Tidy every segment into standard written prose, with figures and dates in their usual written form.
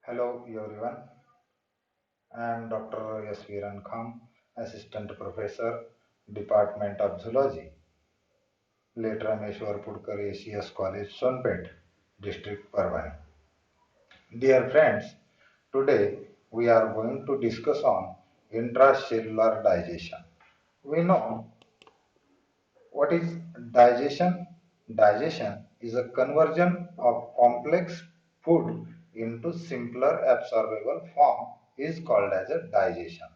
Hello everyone, I am Dr. S. Viran Kham, Assistant Professor, Department of Zoology, Late Rameshwar Pudkar ACS College, Sonpet, District Parvani. Dear friends, today we are going to discuss on intracellular digestion. We know what is digestion? Digestion is a conversion of complex food into simpler absorbable form is called as a digestion.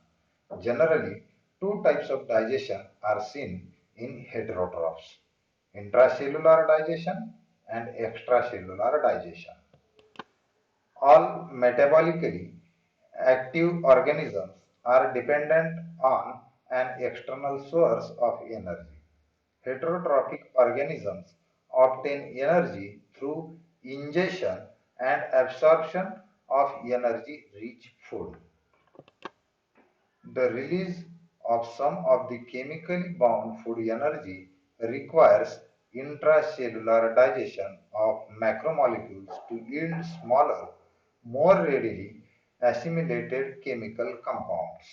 Generally, two types of digestion are seen in heterotrophs, intracellular digestion and extracellular digestion. All metabolically active organisms are dependent on an external source of energy. Heterotrophic organisms obtain energy through ingestion and absorption of energy-rich food. The release of some of the chemically bound food energy requires intracellular digestion of macromolecules to yield smaller, more readily assimilated chemical compounds.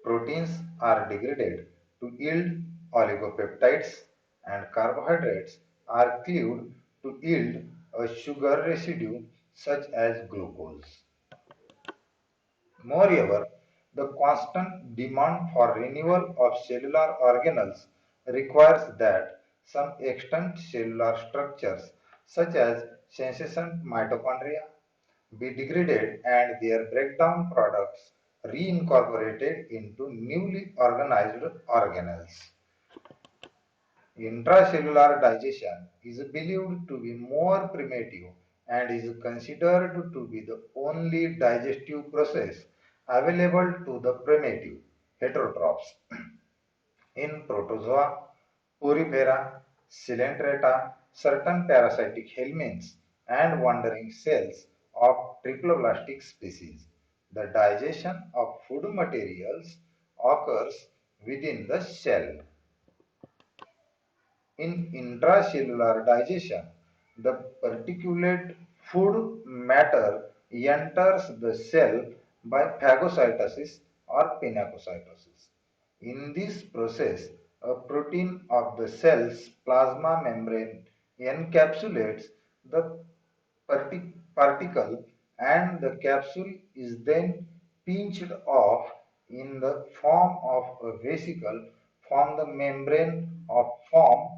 Proteins are degraded to yield oligopeptides, and carbohydrates are cleaved to yield a sugar residue such as glucose. Moreover, the constant demand for renewal of cellular organelles requires that some extant cellular structures, such as senescent mitochondria, be degraded and their breakdown products reincorporated into newly organized organelles. Intracellular digestion is believed to be more primitive and is considered to be the only digestive process available to the primitive heterotrophs. In protozoa, Porifera, Coelenterata, certain parasitic helminths, and wandering cells of triploblastic species, the digestion of food materials occurs within the cell. In intracellular digestion, the particulate food matter enters the cell by phagocytosis or pinacocytosis. In this process, a protein of the cell's plasma membrane encapsulates the particle and the capsule is then pinched off in the form of a vesicle from the membrane of form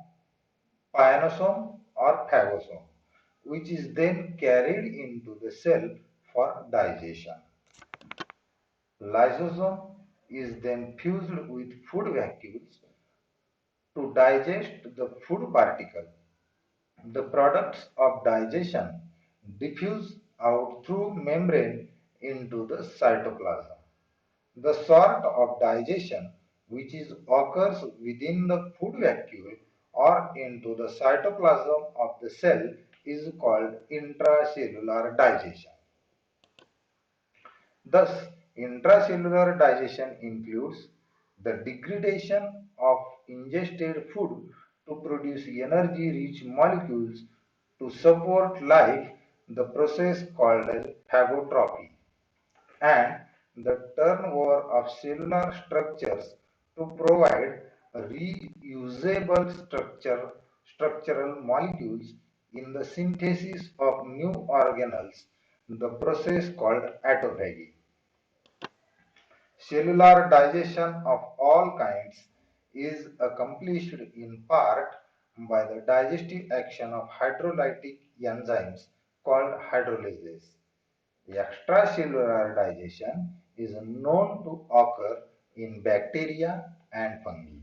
pionosome or phagosome, which is then carried into the cell for digestion. Lysosome is then fused with food vacuoles to digest the food particle. The products of digestion diffuse out through membrane into the cytoplasm. The sort of digestion which occurs within the food vacuole or into the cytoplasm of the cell is called intracellular digestion. Thus, intracellular digestion includes the degradation of ingested food to produce energy-rich molecules to support life, the process called as phagotrophy, and the turnover of cellular structures to provide reusable structural molecules in the synthesis of new organelles, the process called autophagy. Cellular digestion of all kinds is accomplished in part by the digestive action of hydrolytic enzymes called hydrolases. Extracellular digestion is known to occur in bacteria and fungi.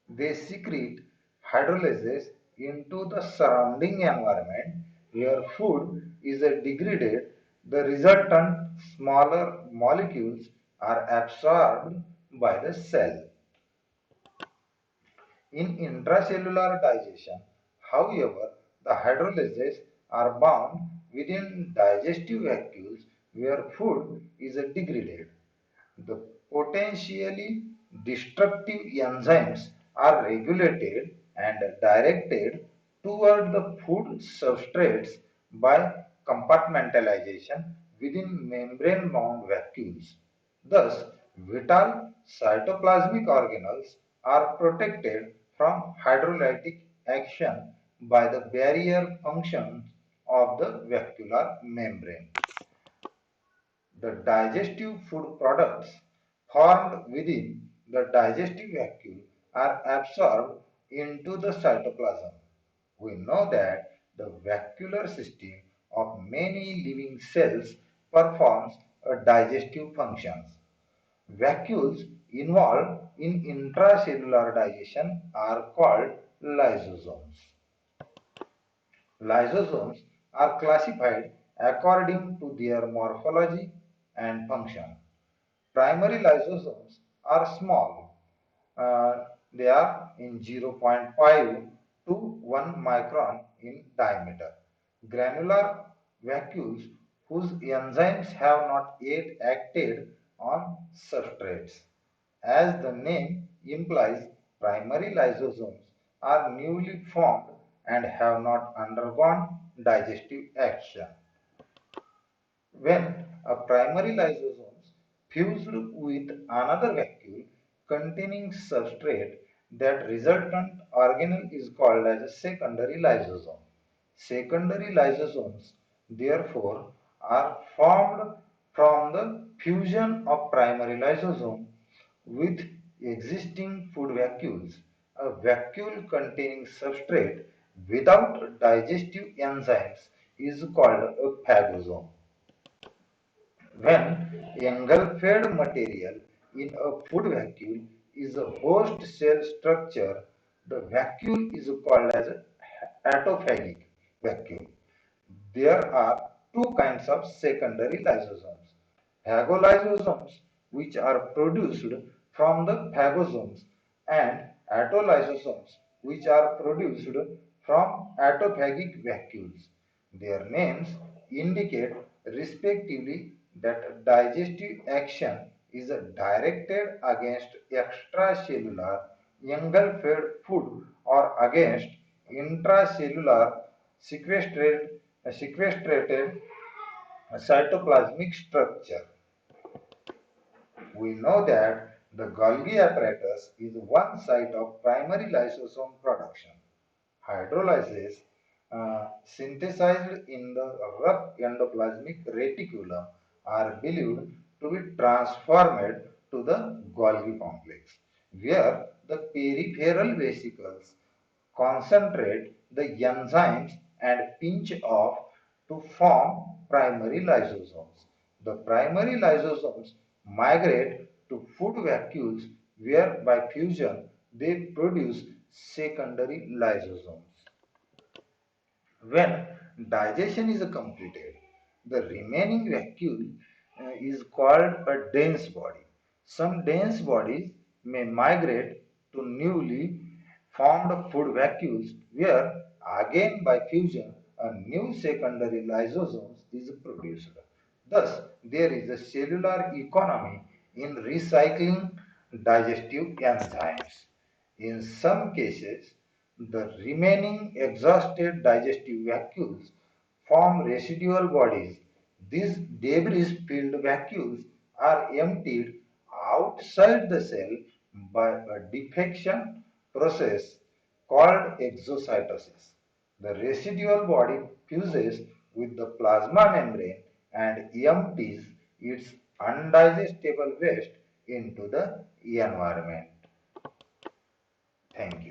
They secrete hydrolases into the surrounding environment where food is degraded. The resultant smaller molecules are absorbed by the cell. In intracellular digestion, however, the hydrolases are bound within digestive vacuoles where food is degraded. The potentially destructive enzymes are regulated and directed toward the food substrates by compartmentalization within membrane-bound vacuoles. Thus, vital cytoplasmic organelles are protected from hydrolytic action by the barrier functions of the vacuolar membrane. The digestive food products formed within the digestive vacuole are absorbed into the cytoplasm. We know that the vacuolar system of many living cells performs a digestive functions. Vacuoles involved in intracellular digestion are called lysosomes. Lysosomes are classified according to their morphology and function. Primary lysosomes are small. They are in 0.5 to 1 micron in diameter. Granular vacuoles whose enzymes have not yet acted on substrates. As the name implies, primary lysosomes are newly formed and have not undergone digestive action. When a primary lysosome fused with another vacuole containing substrate, that resultant organelle is called as a secondary lysosome. Secondary lysosomes, therefore, are formed from the fusion of primary lysosome with existing food vacuoles. A vacuole containing substrate without digestive enzymes is called a phagosome. When engulfed material in a food vacuole is a host cell structure, the vacuole is called as autophagic vacuole. There are two kinds of secondary lysosomes. Phagolysosomes, which are produced from the phagosomes, and autolysosomes, which are produced from autophagic vacuoles. Their names indicate respectively that digestive action is directed against extracellular engulfed food or against intracellular sequestrated cytoplasmic structure. We know that the Golgi apparatus is one site of primary lysosome production. Hydrolysis synthesized in the rough endoplasmic reticulum are believed to be transformed to the Golgi complex, where the peripheral vesicles concentrate the enzymes and pinch off to form primary lysosomes. The primary lysosomes migrate to food vacuoles where by fusion they produce secondary lysosomes. When digestion is completed, the remaining vacuole is called a dense body. Some dense bodies may migrate to newly formed food vacuoles where again by fusion a new secondary lysosome is produced. Thus, there is a cellular economy in recycling digestive enzymes. In some cases, the remaining exhausted digestive vacuoles form residual bodies. These debris-filled vacuoles are emptied outside the cell by a defection process called exocytosis. The residual body fuses with the plasma membrane and empties its undigestible waste into the environment. Thank you.